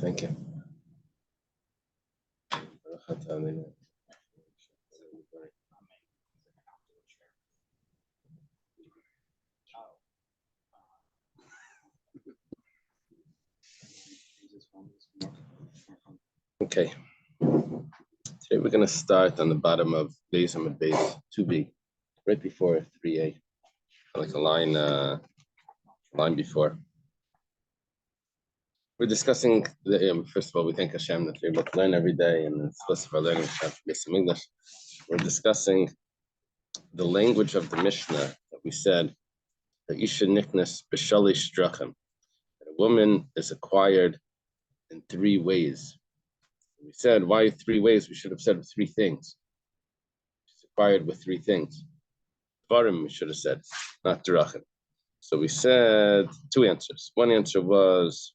Thank you. Okay. Today we're going to start on the bottom of base and base 2b, right before 3a, like a line before. We're discussing first of all, we thank Hashem that we're able to learn every day, and it's less of our learning some English. We're discussing the language of the Mishnah that we said that Isha Niknas B'Shalish Drachim, that a woman is acquired in 3 ways. We said, why 3 ways? We should have said 3 things. She's acquired with 3 things. Dvarim, we should have said, not Drachim. So we said 2 answers. One answer was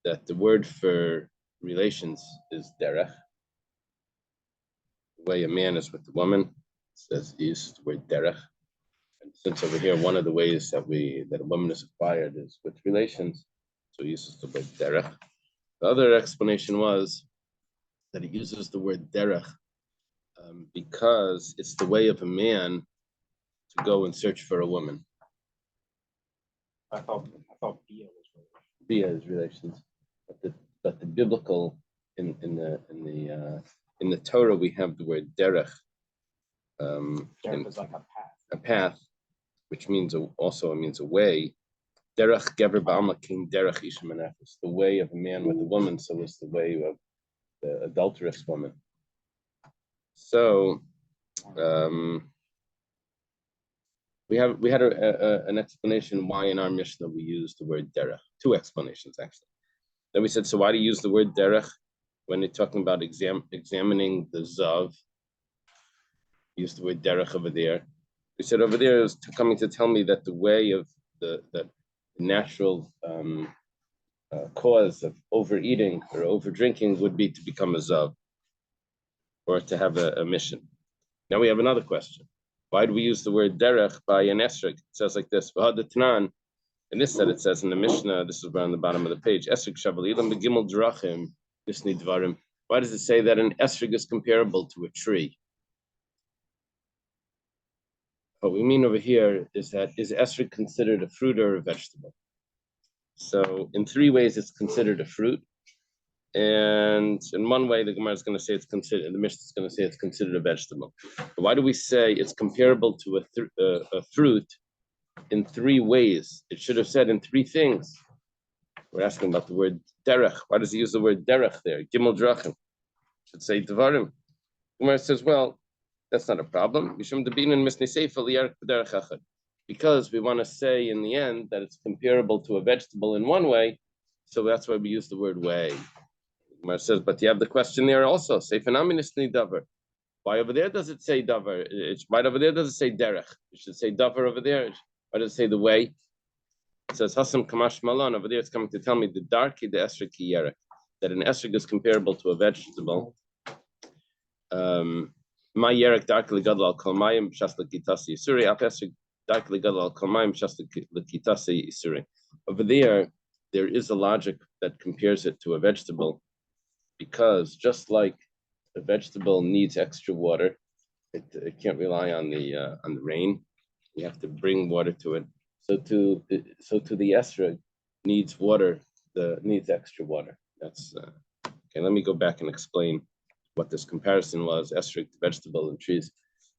that the word for relations is derech. The way a man is with the woman, says he uses the word derech. And since over here, one of the ways that a woman is acquired is with relations, so he uses the word derech. The other explanation was that he uses the word derech because it's the way of a man to go and search for a woman. I thought Bia was relations. Bia is relations, but the biblical in the Torah we have the word derech. Derech is like a path. A path, which means also means a way. Derech gever ba'alma king derech isha menefes. The way of a man with a woman, so is the way of the adulterous woman. So we had an explanation why in our Mishnah we use the word derech. 2 explanations actually. Then we said, so why do you use the word derech when you're talking about examining the zav? Use the word derech over there. We said over there is coming to tell me that the way of the natural cause of overeating or overdrinking would be to become a zav, or to have a mission. Now we have another question. Why do we use the word derech by an esrog? It says like this. And this said, it says in the Mishnah, this is on the bottom of the page, esrog shavalilam begimel drachim nisni dvarim. Why does it say that an esrog is comparable to a tree? What we mean over here is that is esrog considered a fruit or a vegetable? So in 3 ways it's considered a fruit. And in one way, the Gemara is going to say it's considered, the Mishnah is going to say it's considered a vegetable. But why do we say it's comparable to a fruit in 3 ways? It should have said in 3 things. We're asking about the word derech. Why does he use the word derech there? Gimel drachim. Should say dvarim. The Gemara says, well, that's not a problem. Because we want to say in the end that it's comparable to a vegetable in 1 way, so that's why we use the word way. Gemara says, but you have the question there also. Say phenomenisni davar. Why over there does it say davar? Right over there does it say derech? It should say davar over there. Why does it say the way? It says hasam kamash malan. Over there it's coming to tell me the darki the esrog ki yerek, that an esrog is comparable to a vegetable. My yerek darki legadol al kolmayim b'shas lekitasi yisuri. Ap esrog darki legadol al kolmayim b'shas lekitasi yisuri. Over there is a logic that compares it to a vegetable. Because just like a vegetable needs extra water, it can't rely on the rain. You have to bring water to it. So to the esrog needs water. Needs extra water. That's okay. Let me go back and explain what this comparison was: esrog to vegetable and trees.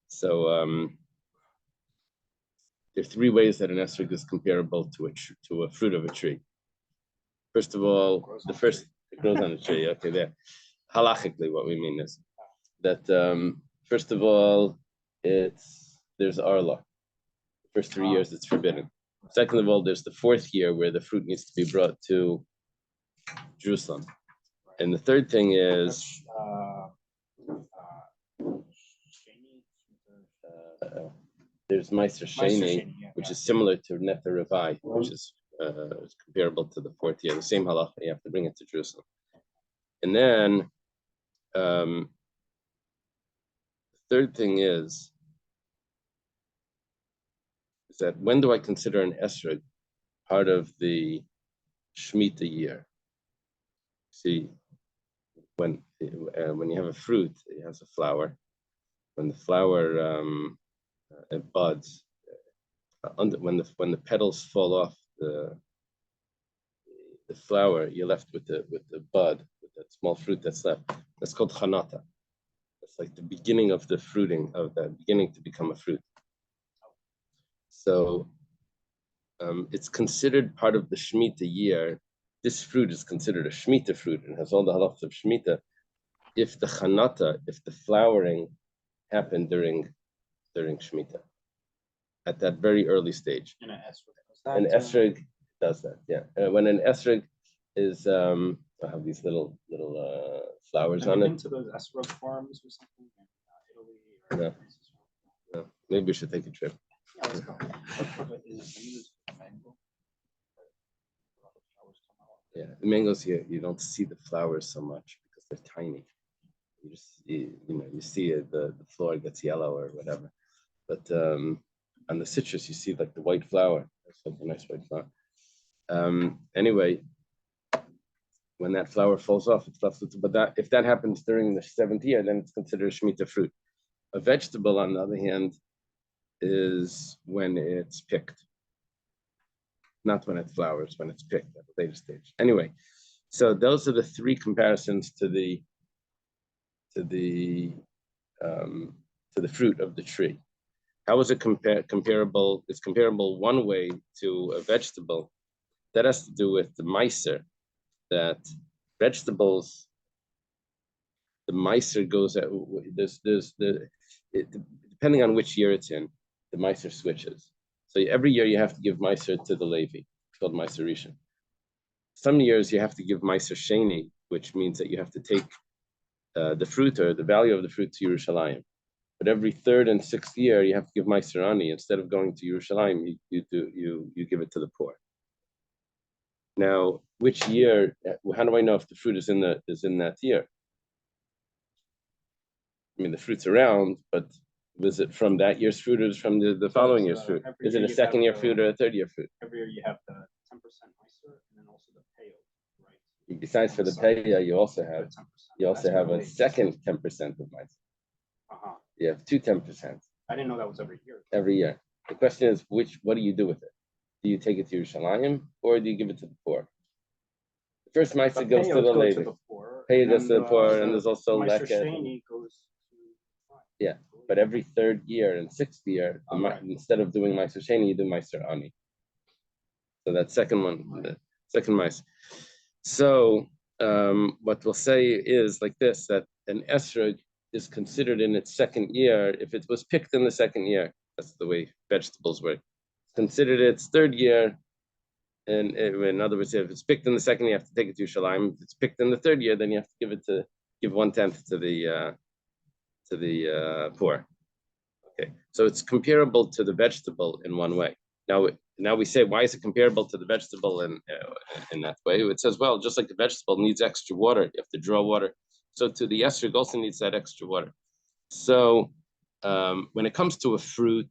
So there are 3 ways that an esrog is comparable to a fruit of a tree. First of all, it grows on a tree. Okay, there. Halachically, what we mean is that first of all, there's arla. The first 3 years, it's forbidden. Second of all, there's the 4th year where the fruit needs to be brought to Jerusalem. And the third thing is there's Meiser Sheni, which is similar to Nefer Ravai, which is comparable to the 4th year, the same halacha. You have to bring it to Jerusalem. And then the third thing is that when do I consider an esrog part of the Shemitah year? See, when you have a fruit, it has a flower. When the flower it buds, when the petals fall off the flower, you're left with the bud, with that small fruit that's left. That's called chanata. It's like the beginning of the fruiting, of the beginning to become a fruit. So it's considered part of the Shemitah year. This fruit is considered a Shemitah fruit and has all the halachas of Shemitah. If the chanata, if the flowering happened during Shemitah, at that very early stage. In an esrog. An esrog does that, yeah. When an esrog is, I have these little flowers on it. Into those esrog farms or something in Italy or No. No. Maybe we should take a trip. Yeah, let's go. Yeah, the mangoes here, you don't see the flowers so much because they're tiny. You just you see it, the floor gets yellow or whatever. But on the citrus, you see like the white flower. It's like a nice white flower. Anyway, when that flower falls off, it's left with. But that if that happens during the 7th year, then it's considered a Shemitah fruit. A vegetable, on the other hand, is when it's picked, not when it flowers. When it's picked at a later stage. Anyway, so those are the 3 comparisons to the fruit of the tree. How is it comparable? It's comparable one way to a vegetable. That has to do with the meiser. That vegetables, the meiser goes at depending on which year it's in, the meiser switches. So every year you have to give meiser to the Levi. It's called meiser rishon. Some years you have to give meiser sheni, which means that you have to take the fruit or the value of the fruit to Yerushalayim. But every 3rd and 6th year, you have to give Meiser Ani. Instead of going to Yerushalayim, you give it to the poor. Now, which year? How do I know if the fruit is in that year? I mean, the fruit's around, but was it from that year's fruit or is it from the following year's fruit? Is it a 2nd year fruit or a 3rd year fruit? Every year you have the 10% Meiser and then also the payo, right? Besides for the payo, you also have a second 10% of Meiser. You have 2 10%. I didn't know that was every year. Every year. The question is, what do you do with it? Do you take it to Yerushalayim or do you give it to the poor? The first meiser goes to the Levi. Payo goes to the poor, and there's also leket. Yeah, but every 3rd year and 6th year, instead of doing meiser sheni, you do meiser ani. So that second one, the second meiser. So what we'll say is like this: that an esrog is considered in its 2nd year if it was picked in the 2nd year. That's the way vegetables work. Considered its 3rd year, and in other words, if it's picked in the 2nd year, you have to take it to Yerushalayim. If it's picked in the 3rd year, then you have to give 1/10 to the poor. Okay, so it's comparable to the vegetable in one way. Now we say, why is it comparable to the vegetable in that way? It says, well, just like the vegetable needs extra water, you have to draw water. So to the esrog also needs that extra water. So when it comes to a fruit,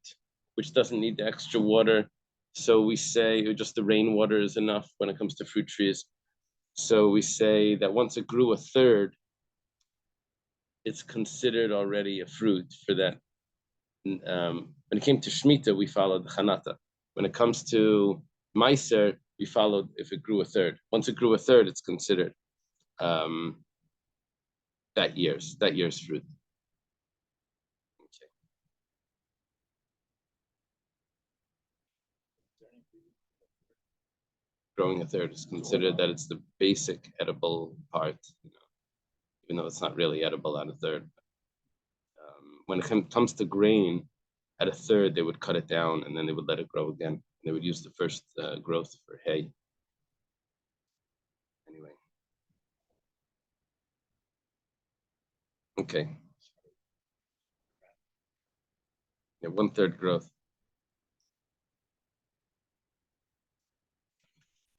which doesn't need the extra water, so we say just the rainwater is enough when it comes to fruit trees. So we say that once it grew a 3rd, it's considered already a fruit for that. When it came to Shemitah, we followed the Chanata. When it comes to Meiser, we followed if it grew a 3rd. Once it grew a 3rd, it's considered that year's fruit. Okay. Growing a 3rd is considered that it's the basic edible part, even though it's not really edible at a 3rd. When it comes to grain, at a 3rd, they would cut it down and then they would let it grow again. They would use the first growth for hay. Anyway. Okay. Yeah, 1/3 growth.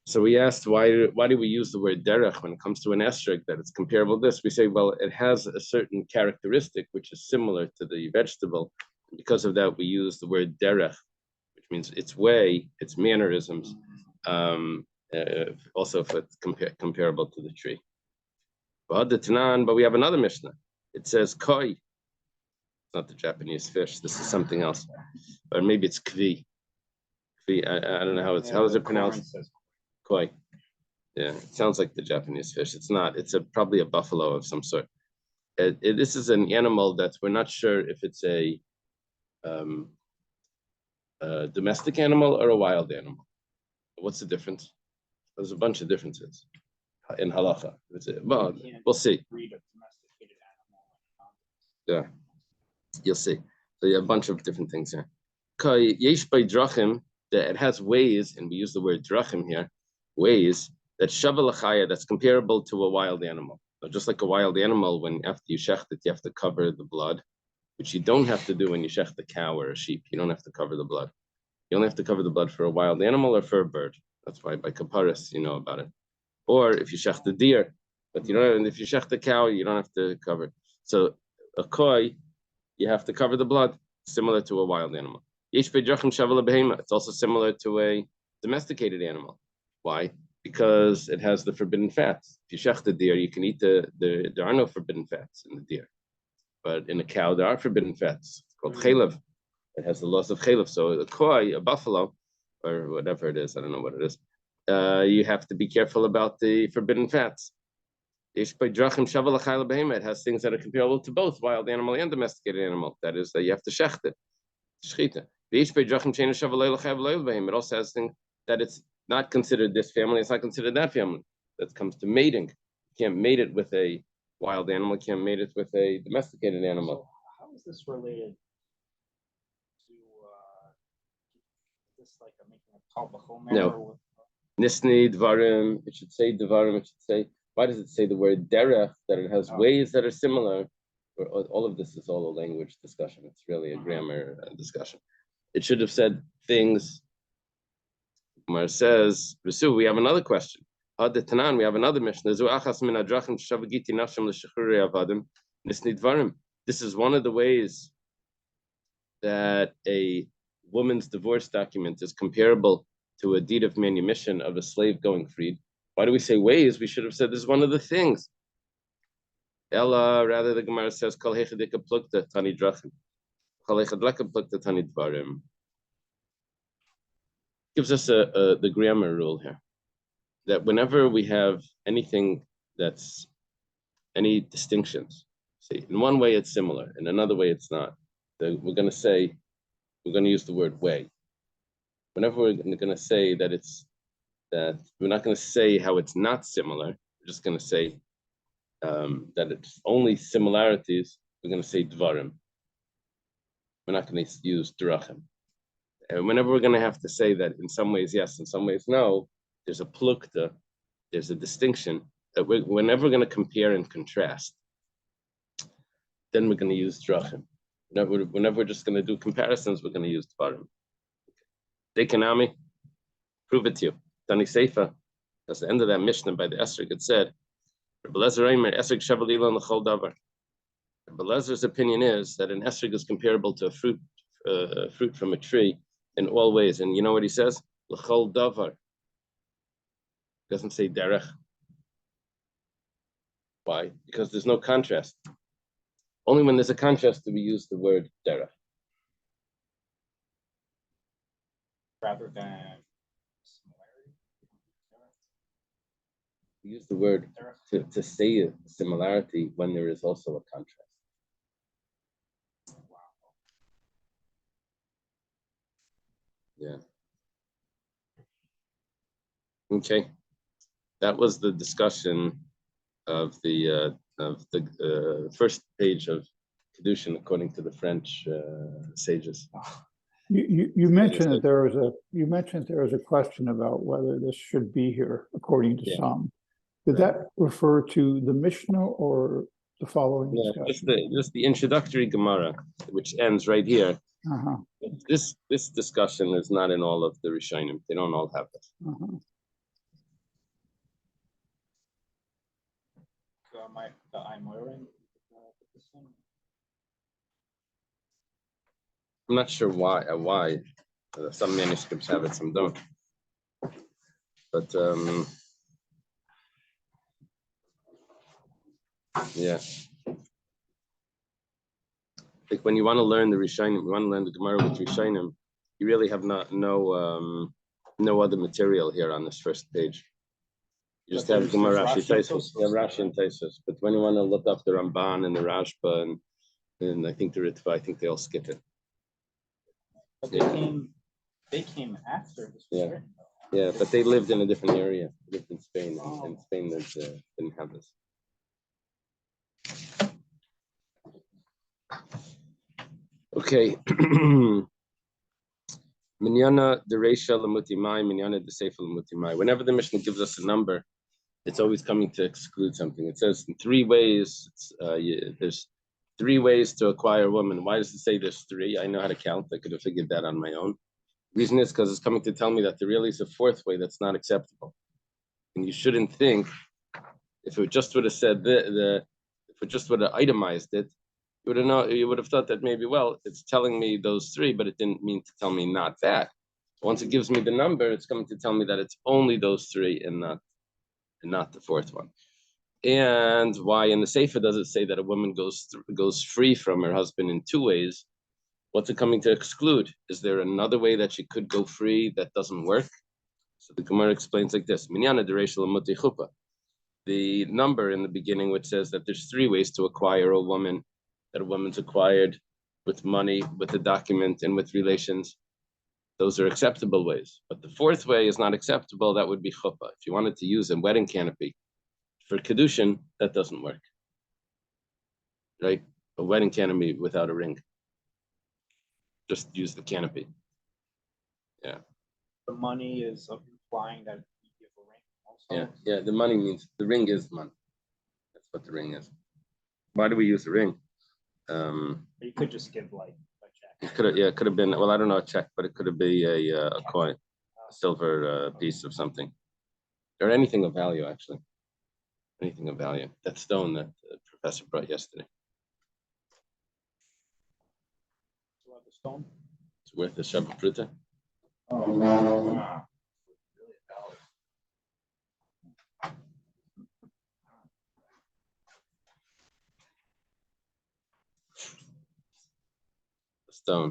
So we asked why do we use the word derech when it comes to an esrog, that it's comparable to this? We say, well, it has a certain characteristic which is similar to the vegetable. Because of that, we use the word derech, which means its way, its mannerisms. Also, if it's comparable to the tree. But we have another Mishnah. It says koi. It's not the Japanese fish. This is something else, or maybe it's kvi. Kvi. I don't know how is it pronounced? Koi. Yeah, it sounds like the Japanese fish. It's not. It's probably a buffalo of some sort. This is an animal that we're not sure if it's a domestic animal or a wild animal. What's the difference? There's a bunch of differences in halacha. Well, we'll see. Yeah, you'll see. So you have a bunch of different things here. Yesh by drachim, that it has ways, and we use the word drachim here, ways that shavalachaya, that's comparable to a wild animal. So just like a wild animal, when after you shecht it, you have to cover the blood, which you don't have to do when you shecht a cow or a sheep. You don't have to cover the blood. You only have to cover the blood for a wild animal or for a bird. That's why by kaparis you know about it. Or if you shecht a deer, but you don't. And if you shecht a cow, you don't have to cover it. So a koi, you have to cover the blood, similar to a wild animal. It's also similar to a domesticated animal. Why? Because it has the forbidden fats. If you shecht a deer, you can eat there are no forbidden fats in the deer. But in a cow, there are forbidden fats. It's called chalev. It has the loss of chalev. So a koi, a buffalo, or whatever it is, I don't know what it is, you have to be careful about the forbidden fats. It has things that are comparable to both wild animal and domesticated animal. That is, that you have to shecht it. Shechita. It also has things that it's not considered this family, it's not considered that family. That comes to mating. You can't mate it with a wild animal, you can't mate it with a domesticated animal. So how is this related to this like making a kal b'chomer? No. Nisni dvarim, it should say dvarim, it should say, why does it say the word derech, that it has ways that are similar? All of this is all a language discussion. It's really a grammar discussion. It should have said things. Mar says, we have another question. Tanan, we have another Mishnah. This is one of the ways that a woman's divorce document is comparable to a deed of manumission of a slave going freed. Why do we say ways? We should have said this is one of the things. Ella, rather the Gemara says, Kol hechadika plukta tani drachim. Kol hechadleka plukta tani dvarim. Gives us the grammar rule here, that whenever we have anything that's any distinctions, see, in one way it's similar, in another way it's not. We're going to use the word way. Whenever we're going to say that we're not going to say how it's not similar, we're just going to say that it's only similarities, we're going to say dvarim. We're not going to use drachim. And whenever we're going to have to say that in some ways yes, in some ways no, there's a plukta, there's a distinction, that whenever we're going to compare and contrast, then we're going to use drachim. Whenever we're just going to do comparisons, we're going to use dvarim. Dekanami, prove it to you. Tani Seifa, that's the end of that Mishnah by the Esrig. It said, Esrig Belezer's opinion is that an esrog is comparable to a fruit from a tree in all ways. And you know what he says? L'chol davar. Doesn't say derech. Why? Because there's no contrast. Only when there's a contrast do we use the word derech. Rather than similarity. We use the word to say a similarity when there is also a contrast. Yeah. Okay. That was the discussion of the first page of Kiddushin according to the French sages. You mentioned that there was a question about whether this should be here according to some. Did that refer to the Mishnah or the following discussion? Just the introductory Gemara, which ends right here. Uh-huh. This discussion is not in all of the Rishonim. They don't all have this. Uh-huh. I'm not sure why. Some manuscripts have it, some don't. But Yeah. Like when you want to learn the Rishonim, you want to learn the Gemara with Rishonim, you really have no other material here on this first page. You just have Gemara, Rashi, Taisus. You have Rashi and Taisus. But when you want to look up the Ramban and the Rashba and I think the Ritva, I think they all skip it. But they came after this was written. Yeah, but they lived in a different area. They lived in Spain, and in Spain didn't have this. Okay. Minyana the Reisha Lamutimai, Minyana the Seifa Lamutimai. Whenever the Mishnah gives us a number, it's always coming to exclude something. It says in 3 ways. There's 3 ways to acquire a woman. Why does it say there's 3? I know how to count. I could have figured that on my own. Reason is because it's coming to tell me that there really is a 4th way that's not acceptable. And you shouldn't think, if it just would have said if it just would have itemized it, you would have thought that maybe, well, it's telling me those 3, but it didn't mean to tell me not that. Once it gives me the number, it's coming to tell me that it's only those 3 and not the 4th one. And why in the Sefer does it say that a woman goes free from her husband in 2 ways? What's it coming to exclude? Is there another way that she could go free that doesn't work? So the Gemara explains like this: Minyana dereshel muti chuppah. The number in the beginning, which says that there's 3 ways to acquire a woman, that a woman's acquired with money, with a document, and with relations. Those are acceptable ways. But the 4th way is not acceptable. That would be chuppah. If you wanted to use a wedding canopy for Kiddushin, that doesn't work. Right? A wedding canopy without a ring. Just use the canopy. Yeah. The money is implying that you give a ring also. Yeah. The money means the ring is money. That's what the ring is. Why do we use a ring? You could just give like a check. It could have been. Well, I don't know a check, but it could have been a coin, a silver piece of something, or anything of value. Actually, anything of value. That stone that the professor brought yesterday. The stone. It's worth a Shabbat Pruta. The stone.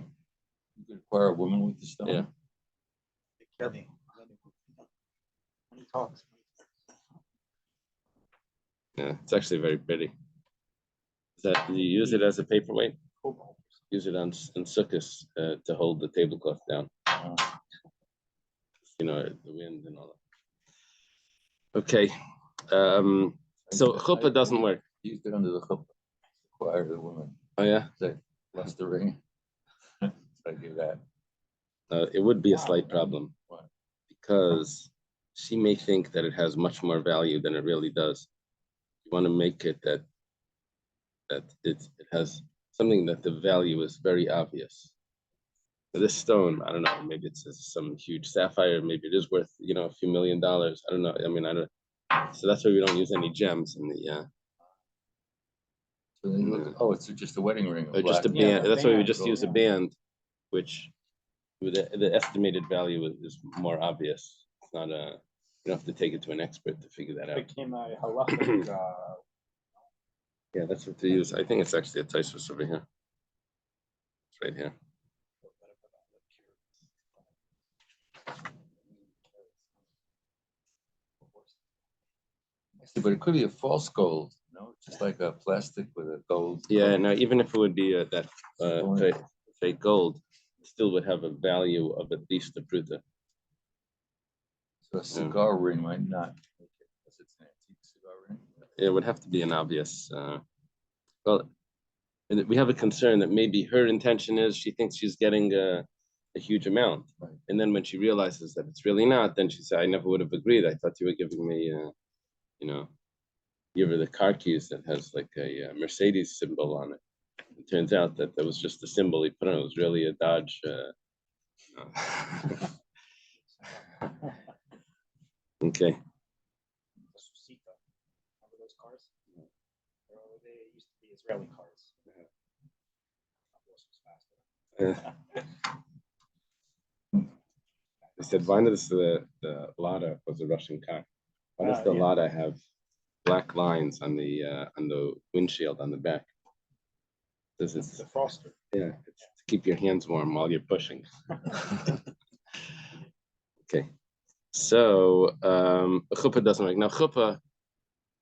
You could acquire a woman with the stone. Yeah. When he talks. Yeah, it's actually very pretty. Do you use it as a paperweight? Cobalt. Use it in sukkahs to hold the tablecloth down. The wind and all that. Okay. So chuppah doesn't work. Used it under the chuppah. Acquire the woman. Oh yeah. Lost the ring. I do that. It would be a slight problem. Why? Because she may think that it has much more value than it really does. You want to make it that it has something that the value is very obvious. For this stone, I don't know, maybe it's some huge sapphire, maybe it is worth, a few $1 million. I don't know. I mean, I don't. So that's why we don't use any gems in the. So they look, it's just a wedding ring. Or just a band. That's why we just use a band, which with the estimated value is more obvious. It's not you don't have to take it to an expert to figure that out. It became a halachic. Yeah, that's what they use. I think it's actually a Taisus over here. It's right here. But it could be a false gold, just like a plastic with a gold. Yeah, no, even if it would be fake gold, it still would have a value of at least a pruta. So a cigar ring might not make it, because it's an antique cigar ring. It would have to be an obvious. And we have a concern that maybe her intention is she thinks she's getting a huge amount, right. And then when she realizes that it's really not, then she said, "I never would have agreed. I thought you were giving me, give her the car keys that has like a Mercedes symbol on it." It turns out that was just a symbol he put on. It was really a Dodge. Okay. Remember those cars? They used to be Israeli cars. They said, why does the Lada was a Russian car? Why does the Lada have black lines on the windshield on the back. This It's is a froster. yeah, it's to keep your hands warm while you're pushing. Okay, so a chuppah doesn't work. Now chuppah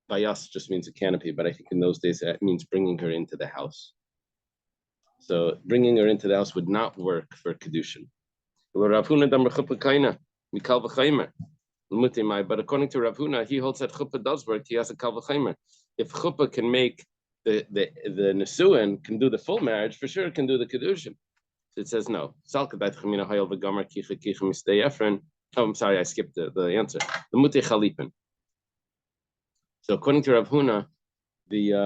by us just means a canopy, but I think in those days that means bringing her into the house. So bringing her into the house would not work for Kiddushin. But according to Rav Huna, he holds that chuppah does work. He has a kal v'chaimer. If chuppah can make the nesuin can do the full marriage, for sure it can do the Kiddushin. So it says no. Oh, I'm sorry, I skipped the answer. The mutei chalipin. So according to Rav Huna, the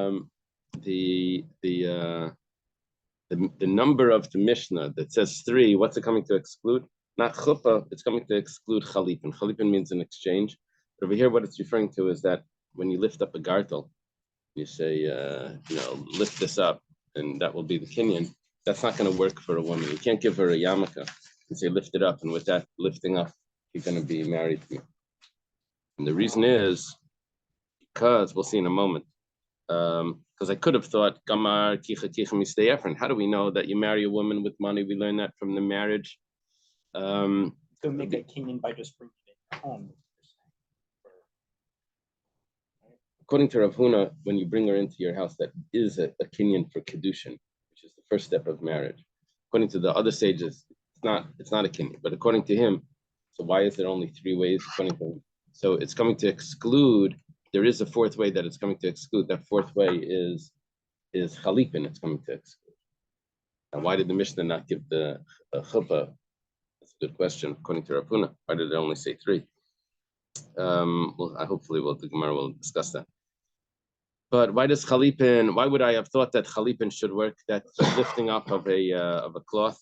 number of the Mishnah that says 3, what's it coming to exclude? Not chuppah, it's coming to exclude chalipin. Chalipin means an exchange. But over here, what it's referring to is that when you lift up a gartel, you say, lift this up, and that will be the kinyan. That's not going to work for a woman. You can't give her a yarmulke and say, lift it up, and with that lifting up, you're going to be married to me. And the reason is because we'll see in a moment. Because I could have thought, Gamar kicha kicha mistei efren. How do we know that you marry a woman with money? We learn that from the marriage. To make a kinyan by just bringing it home. According to Rav Huna, when you bring her into your house, that is a kinyan for Kiddushin, which is the first step of marriage. According to the other sages, it's not a kinyan, but according to him, so why is there only 3 ways? According to him, so it's coming to exclude. There is a 4th way that it's coming to exclude. That 4th way is chalipin. It's coming to exclude. Now, why did the Mishnah not give the chuppah? That's a good question. According to Rav Huna, why did it only say 3? Well, hopefully, the Gemara will discuss that. But why does chalipin? Why would I have thought that chalipin should work? That lifting up of a cloth.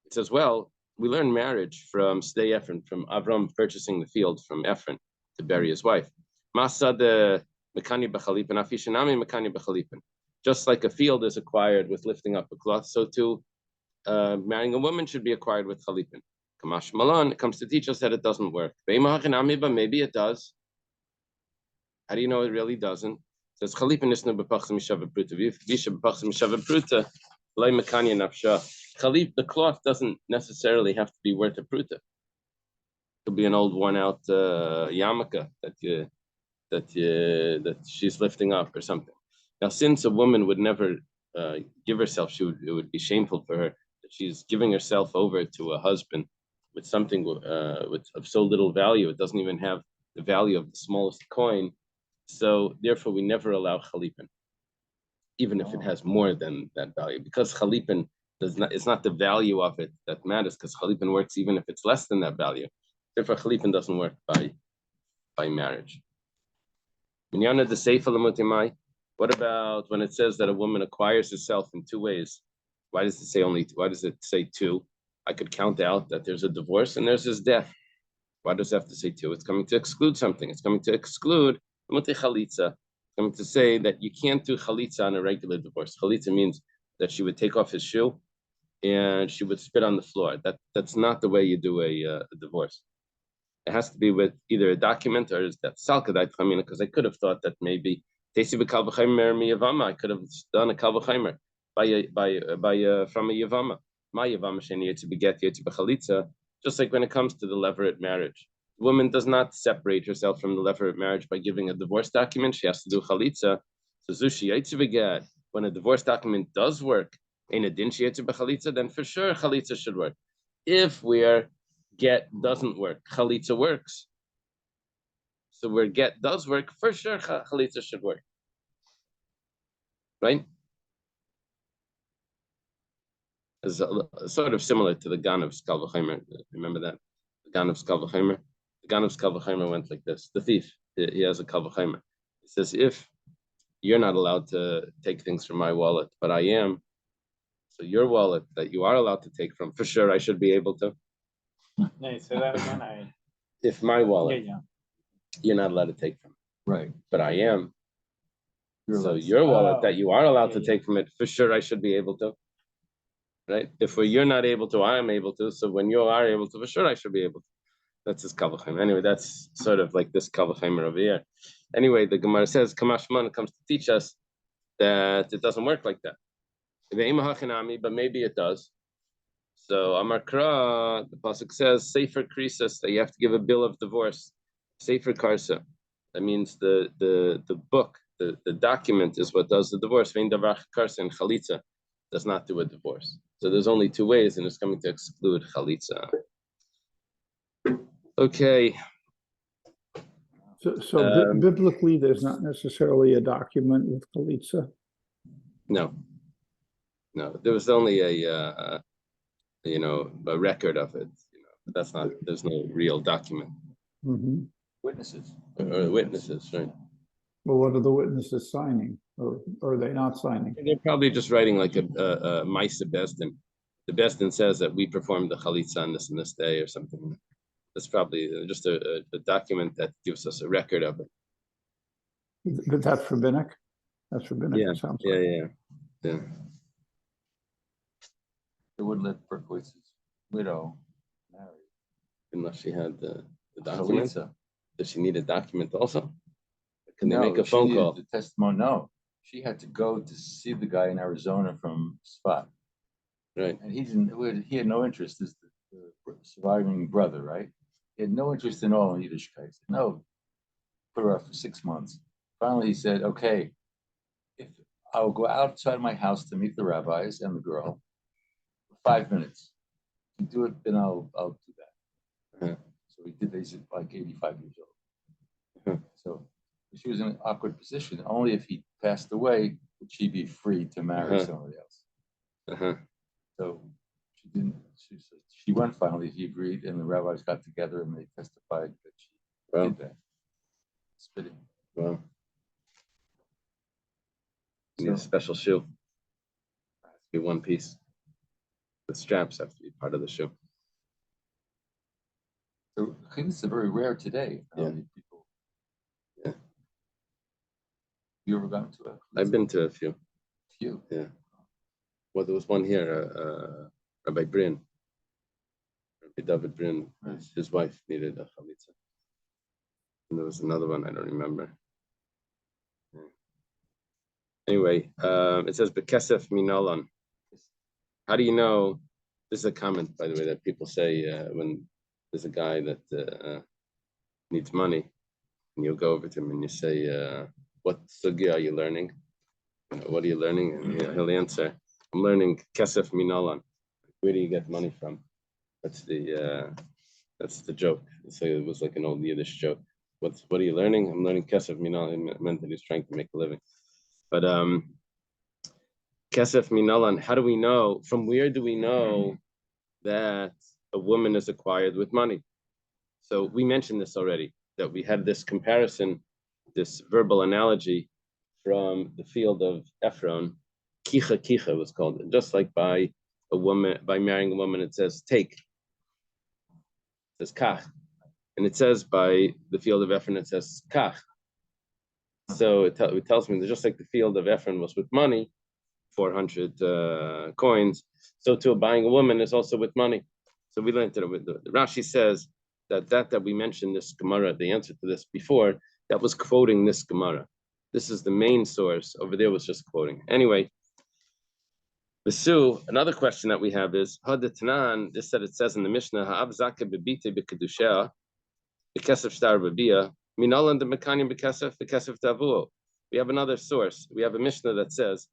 It says, well, we learn marriage from Sdei Ephron, from Avram purchasing the field from Ephron to bury his wife. Masa de mekani b'chalipin, afishanami mekani b'chalipin. Just like a field is acquired with lifting up a cloth, so too marrying a woman should be acquired with chalipin. Kamash Malan comes to teach us that it doesn't work. Maybe it does. How do you know it really doesn't? It says chalipin isnu b'pachs mishava pruta. Visha b'pachs mishava pruta. Lay mekanya nafsha. Chalip, the cloth doesn't necessarily have to be worth a pruta. It could be an old worn-out yarmulke that she's lifting up or something. Now, since a woman would never give herself, it would be shameful for her that she's giving herself over to a husband with something of so little value. It doesn't even have the value of the smallest coin. So therefore, we never allow chalipin, even if it has more than that value, because chalipin it's not the value of it that matters, because chalipin works even if it's less than that value. Therefore, chalipin doesn't work by marriage. What about when it says that a woman acquires herself in 2 ways? Why does it say only? Why does it say 2? I could count out that there's a divorce and there's his death. Why does it have to say 2? It's coming to exclude something. It's coming to exclude chalitza. It's coming to say that you can't do chalitza on a regular divorce. Chalitza means that she would take off his shoe and she would spit on the floor. That's not the way you do a divorce. It has to be with either a document or that salkadai chamina, because I could have thought that maybe Tesi b'kal v'chaimer miyavama. I could have done a kal v'chaimer from a yavama. My yavama sheni yetzi beget yetzi b'chalitza. Just like when it comes to the levirate marriage, the woman does not separate herself from the levirate marriage by giving a divorce document. She has to do chalitza. So zushi yetzi beget. When a divorce document does work, in a din yetzi b'chalitza, then for sure chalitza should work. If where get doesn't work, chalitza works. So where get does work, for sure chalitza should work, right? It's sort of similar to the gan of kal v'chaimer. Remember that? The gan of kal v'chaimer? The gan of kal v'chaimer went like this. The thief, he has a kal v'chaimer. He says, if you're not allowed to take things from my wallet, but I am, so your wallet that you are allowed to take from, for sure I should be able to. No, say that again. If my wallet, you're not allowed to take from it. Right. But I am. So your wallet that you are allowed to take from it, for sure I should be able to. Right? If you're not able to, I am able to. So when you are able to, for sure I should be able to. That's his kal v'chaimer. Anyway, that's sort of like this kal v'chaimer over here. Anyway, the Gemara says, Kamashman comes to teach us that it doesn't work like that. But maybe it does. So Amar Kra, the pasuk says, Sefer Krisas, that you have to give a bill of divorce. Sefer Karsa. That means the book, the document is what does the divorce. Vein Davar Karsa and Chalitza does not do a divorce. So there's only two ways, and it's coming to exclude Chalitza. Okay. So biblically, there's not necessarily a document with Chalitza. No, there was only a record of it. But that's not. There's no real document. Mm-hmm. Witnesses. Or witnesses, right? Well, what are the witnesses signing, or are they not signing? They're probably just writing like a Maisa Besdin. The Besdin says that we performed the Chalitza on this and this day or something. That's probably just a document that gives us a record of it. But that's rabbinic. That's rabbinic. Yeah, It sounds yeah, like. yeah. They wouldn't let Berkowitz's widow marry. Unless she had the document. Chalitza. Does she need a document also? Can they No, make a she phone needed call? The testimony, no. She had to go to see the guy in Arizona from Spot. Right. And he had no interest as the surviving brother, right? He had no interest in all in Yiddishkeit. He said, no, put her off for 6 months. Finally, he said, okay, if I'll go outside my house to meet the rabbis and the girl for 5 minutes. If you do it, then I'll do that. Uh-huh. So he did. He's like 85 years old. Uh-huh. So she was in an awkward position. Only if he passed away would she be free to marry Uh-huh. somebody else. Uh-huh. So she didn't. She went finally. He agreed, and the rabbis got together and they testified that she did that. Spitting. Wow. You need a special shoe. It has to be one piece. The straps have to be part of the shoe. So it's very rare today. Yeah. People. Yeah. You ever gone to a? I've been to a few. Few. Yeah. Well, there was one here, Rabbi Brin. Rabbi David Brin, his wife needed a chalitza. And there was another one, I don't remember. Yeah. Anyway, it says, Bekesef Minalan. How do you know? This is a comment, by the way, that people say when there's a guy that needs money, and you'll go over to him and you say, what sugi are you learning? What are you learning? And he'll answer, I'm learning kesef minalan. Where do you get money from? That's the joke. So it was like an old Yiddish joke. What are you learning? I'm learning kesef minalan. It meant that he's trying to make a living. But kesef minalan, how do we know? From where do we know that a woman is acquired with money? So we mentioned this already, that we had this comparison, this verbal analogy from the field of Ephron. Kicha kicha was called it. Just like by marrying a woman, it says take. It says kach. And it says by the field of Ephron, it says kach. So it tells me that just like the field of Ephron was with money, 400 coins, so too buying a woman is also with money. So we learned that Rashi says that we mentioned this Gemara, the answer to this before, that was quoting this Gemara. This is the main source. Over there was just quoting. Anyway, Besu, another question that we have is, Hadatanan, this that it says in the Mishnah, Ha'ab zaka bebite b'kedushah, b'kesef shtar b'biyah, minalan de mekanim b'kesef tavuo. We have another source. We have a Mishnah that says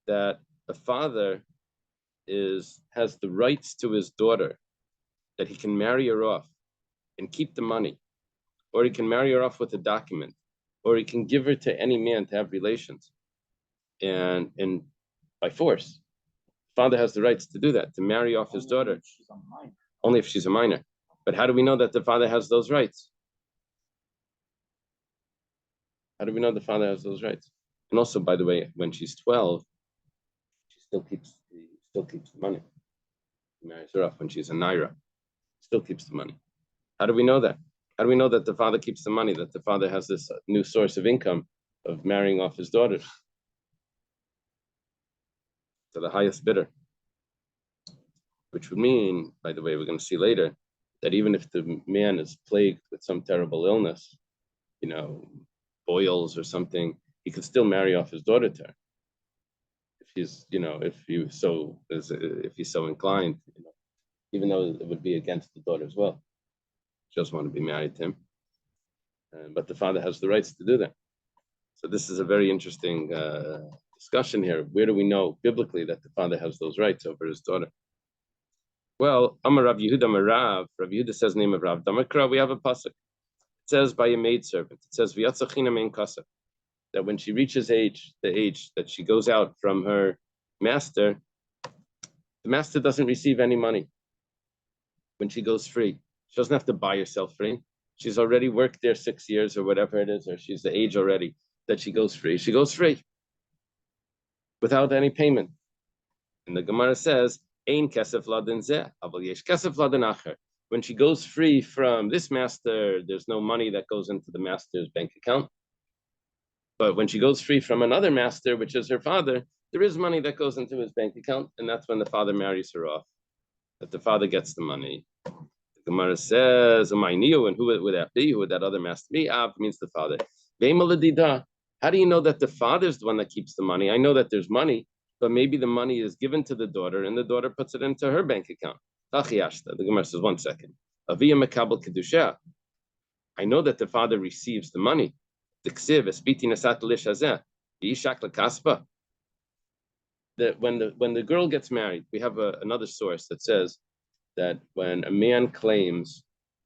that a father has the rights to his daughter, that he can marry her off and keep the money, or he can marry her off with a document, or he can give her to any man to have relations, and by force. Father has the rights to do that, to marry off his daughter, only if she's a minor. But how do we know that the father has those rights? How do we know the father has those rights? And also, by the way, when she's 12, she still keeps the money. He marries her off when she's a naira, still keeps the money. How do we know that? How do we know that the father keeps the money, that the father has this new source of income of marrying off his daughters to the highest bidder? Which would mean, by the way, we're going to see later, that even if the man is plagued with some terrible illness, oils or something, he could still marry off his daughter to her. If he's, if he's so inclined, even though it would be against the daughter as well. She doesn't want to be married to him. But the father has the rights to do that. So this is a very interesting discussion here. Where do we know biblically that the father has those rights over his daughter? Well, Amar Rav Yehuda Marav. Rav Yehuda says the name of Rav Damakra. We have a pasuk. It says by a maidservant. It says V'yatzachina mein kasa. That when she reaches the age that she goes out from her master, the master doesn't receive any money when she goes free. She doesn't have to buy herself free. She's already worked there 6 years or whatever it is, or she's the age already that she goes free. She goes free without any payment. And the Gemara says, Ein kesef ladin zeh, aval yesh kesef ladin acher. When she goes free from this master, there's no money that goes into the master's bank account. But when she goes free from another master, which is her father, there is money that goes into his bank account, and that's when the father marries her off, that the father gets the money. The Gemara says, and who would that be? Who would that other master be? Av means the father. How do you know that the father's the one that keeps the money? I know that there's money, but maybe the money is given to the daughter, and the daughter puts it into her bank account. The Gemara says, 1 second. Avia mekabel kedusha. I know that the father receives the money. That when the girl gets married, we have another source that says that when a man claims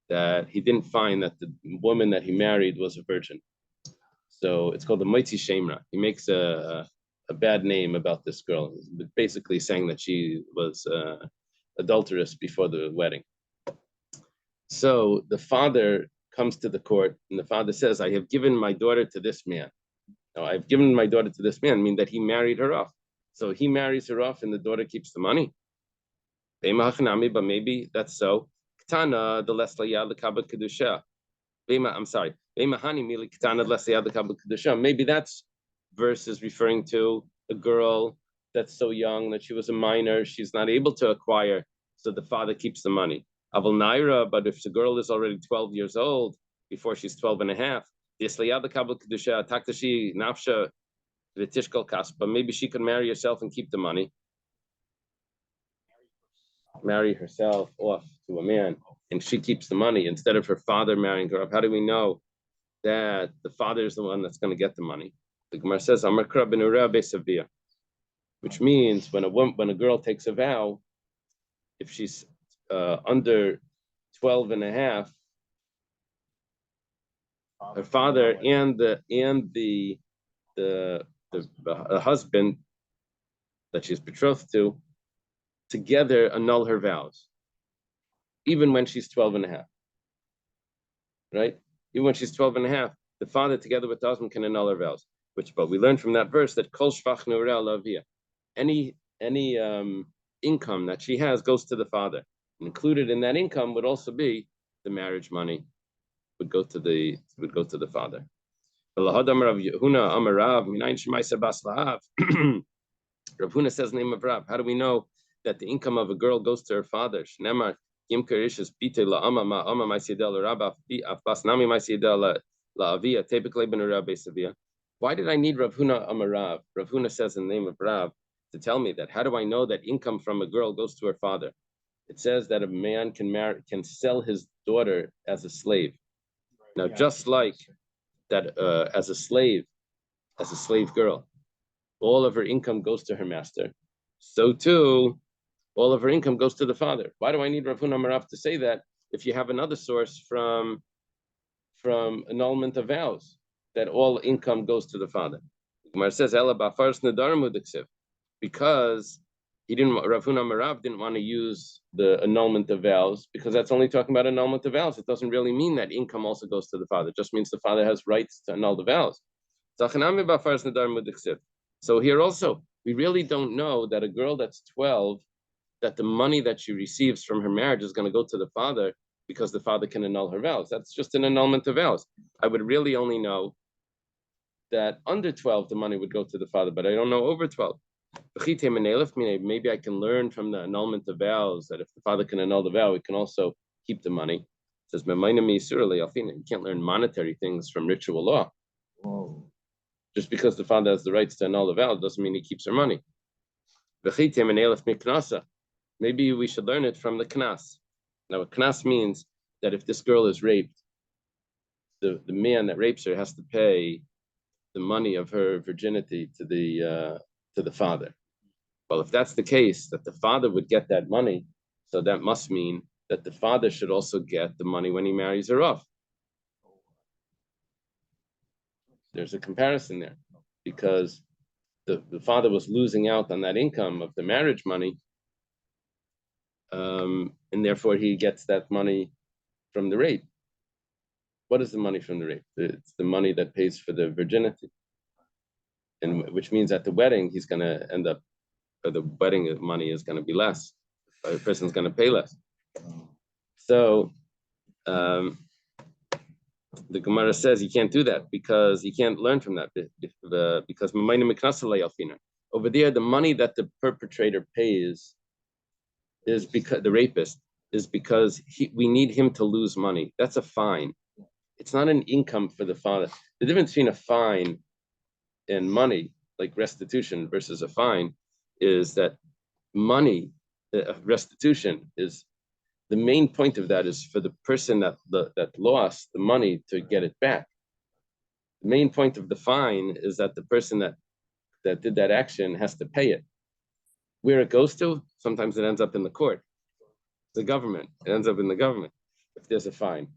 that he didn't find that the woman that he married was a virgin, so it's called the Moitzi Shemra. He makes a bad name about this girl, basically saying that she was adulterous before the wedding. So the father comes to the court, and the father says, I have given my daughter to this man. Now, I've given my daughter to this man, mean that he married her off. So he marries her off, and the daughter keeps the money. But maybe that's so. Maybe that's verse is referring to a girl that's so young that she was a minor, she's not able to acquire, so the father keeps the money. Aval Naira, but if the girl is already 12 years old, before she's 12 and a half, but maybe she could marry herself and keep the money. Marry herself off to a man, and she keeps the money instead of her father marrying her off. How do we know that the father is the one that's going to get the money? The Gemara says, which means when a girl takes a vow, if she's under 12 and a half, her father and the husband that she's betrothed to together annul her vows, even when she's 12 and a half, right? Even when she's 12 and a half, the father together with the husband can annul her vows. But we learned from that verse that kol shvach neureh lavia, any income that she has goes to the father. Included in that income would also be the marriage money, would go to the father. Rav Huna says the name of Rav. How do we know that the income of a girl goes to her father? Why did I need Rav Huna Amarav? Rav Huna says in the name of Rav to tell me that. How do I know that income from a girl goes to her father? It says that a man can sell his daughter as a slave. Now, just like that, as a slave girl, all of her income goes to her master. So too, all of her income goes to the father. Why do I need Rav Huna Amarav to say that if you have another source from annulment of vows, that all income goes to the father? Gemara says, because Rav Huna Amarav didn't want to use the annulment of vows, because that's only talking about annulment of vows. It doesn't really mean that income also goes to the father. It just means the father has rights to annul the vows. So here also, we really don't know that a girl that's 12, that the money that she receives from her marriage is going to go to the father because the father can annul her vows. That's just an annulment of vows. I would really only know that under 12, the money would go to the father, but I don't know over 12. Maybe I can learn from the annulment of vows that if the father can annul the vow, he can also keep the money. It says, you can't learn monetary things from ritual law. Just because the father has the rights to annul the vow doesn't mean he keeps her money. Maybe we should learn it from the knas. Now, a knas means that if this girl is raped, the man that rapes her has to pay the money of her virginity to the father. Well, if that's the case, that the father would get that money, so that must mean that the father should also get the money when he marries her off. There's a comparison there, because the father was losing out on that income of the marriage money, and therefore he gets that money from the rape. What is the money from the rape? It's the money that pays for the virginity, and which means at the wedding he's going to end up, or the wedding money is going to be less. The person's going to pay less. So the Gemara says you can't do that because you can't learn from that. Because over there, the money that the perpetrator pays is because the rapist is because we need him to lose money. That's a fine. It's not an income for the father. The difference between a fine and money, like restitution versus a fine, is that money, restitution is the main point of that is for the person that lost the money to get it back. The main point of the fine is that the person that did that action has to pay it. Where it goes to, sometimes it ends up in the court. The government. It ends up in the government if there's a fine.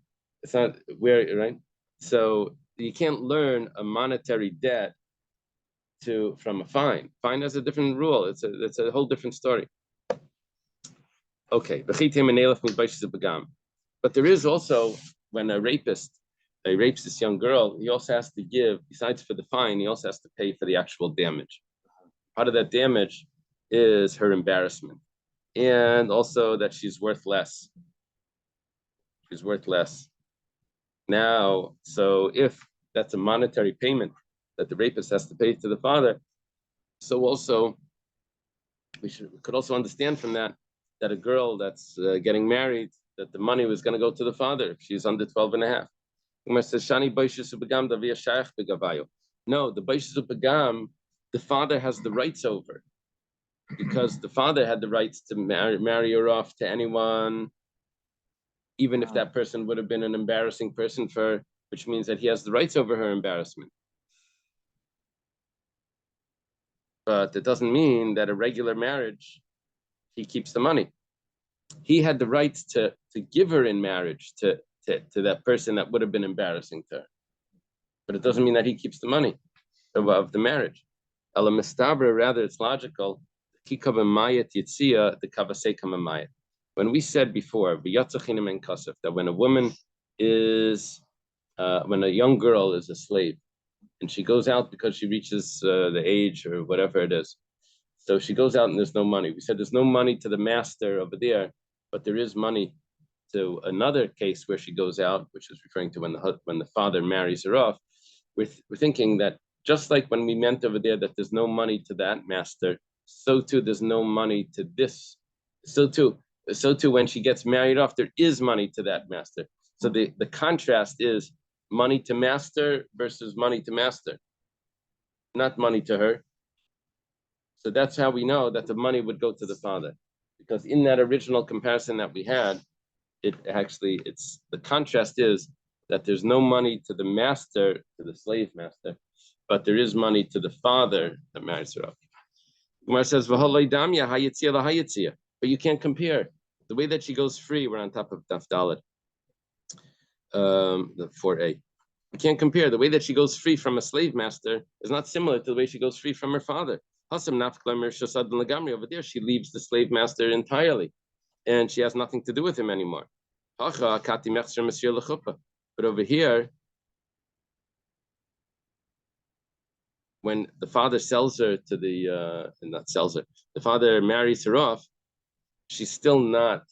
It's not where, right? So you can't learn a monetary debt from a fine. Fine has a different rule. It's a whole different story. Okay. But there is also, when a rapist rapes this young girl, he also has to give, besides for the fine, he also has to pay for the actual damage. Part of that damage is her embarrassment, and also that she's worth less. She's worth less. Now, so if that's a monetary payment that the rapist has to pay to the father, so also we could also understand from that a girl that's getting married, that the money was going to go to the father if she's under 12 and a half. No, the Baishis Upagam, the father has the rights over, because the father had the rights to marry her off to anyone, even if that person would have been an embarrassing person for her, which means that he has the rights over her embarrassment. But it doesn't mean that a regular marriage, he keeps the money. He had the rights to give her in marriage to that person that would have been embarrassing to her. But it doesn't mean that he keeps the money of the marriage. Rather, it's logical. When we said before, that when a woman is, when a young girl is a slave, and she goes out because she reaches the age or whatever it is, so she goes out and there's no money. We said there's no money to the master over there, but there is money to another case where she goes out, which is referring to when the father marries her off. We're thinking that just like when we meant over there that there's no money to that master, so too there's no money to this. So too when she gets married off, there is money to that master. So the contrast is money to master versus money to master, not money to her. So that's how we know that the money would go to the father, because in that original comparison that we had, it's the contrast is that there's no money to the master, to the slave master, but there is money to the father that marries her off. Gemara says, but you can't compare. The way that she goes free, we're on top of Daf Dalet, the 4a. You can't compare. The way that she goes free from a slave master is not similar to the way she goes free from her father. Over there, she leaves the slave master entirely, and she has nothing to do with him anymore. But over here, when the father sells her to the father marries her off, she's still not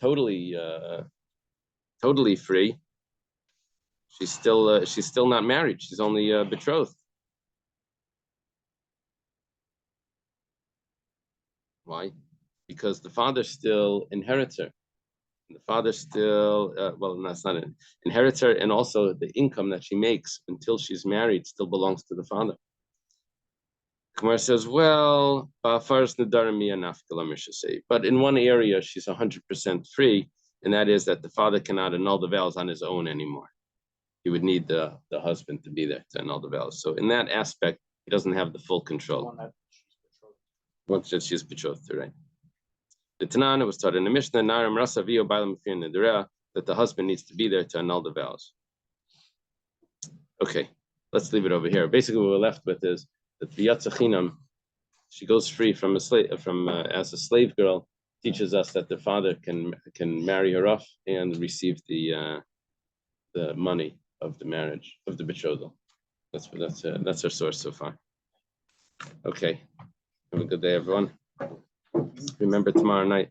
totally free. She's still not married. She's only betrothed. Why? Because the father still inherits her. And the father still, well, that's not an inherits her, and also the income that she makes until she's married still belongs to the father. Kumar says, well, but in one area she's 100% free, and that is that the father cannot annul the vows on his own anymore. He would need the husband to be there to annul the vows. So in that aspect, he doesn't have the full control. One that she's betrothed. Once that she's betrothed to, right? The Tanan was taught in the Mishnah, that the husband needs to be there to annul the vows. Okay, let's leave it over here. Basically, what we're left with is that the Yatzachinam, she goes free from a slave, as a slave girl, teaches us that the father can marry her off and receive the money of the marriage, of the betrothal. That's our source so far. Okay, have a good day, everyone. Remember tomorrow night.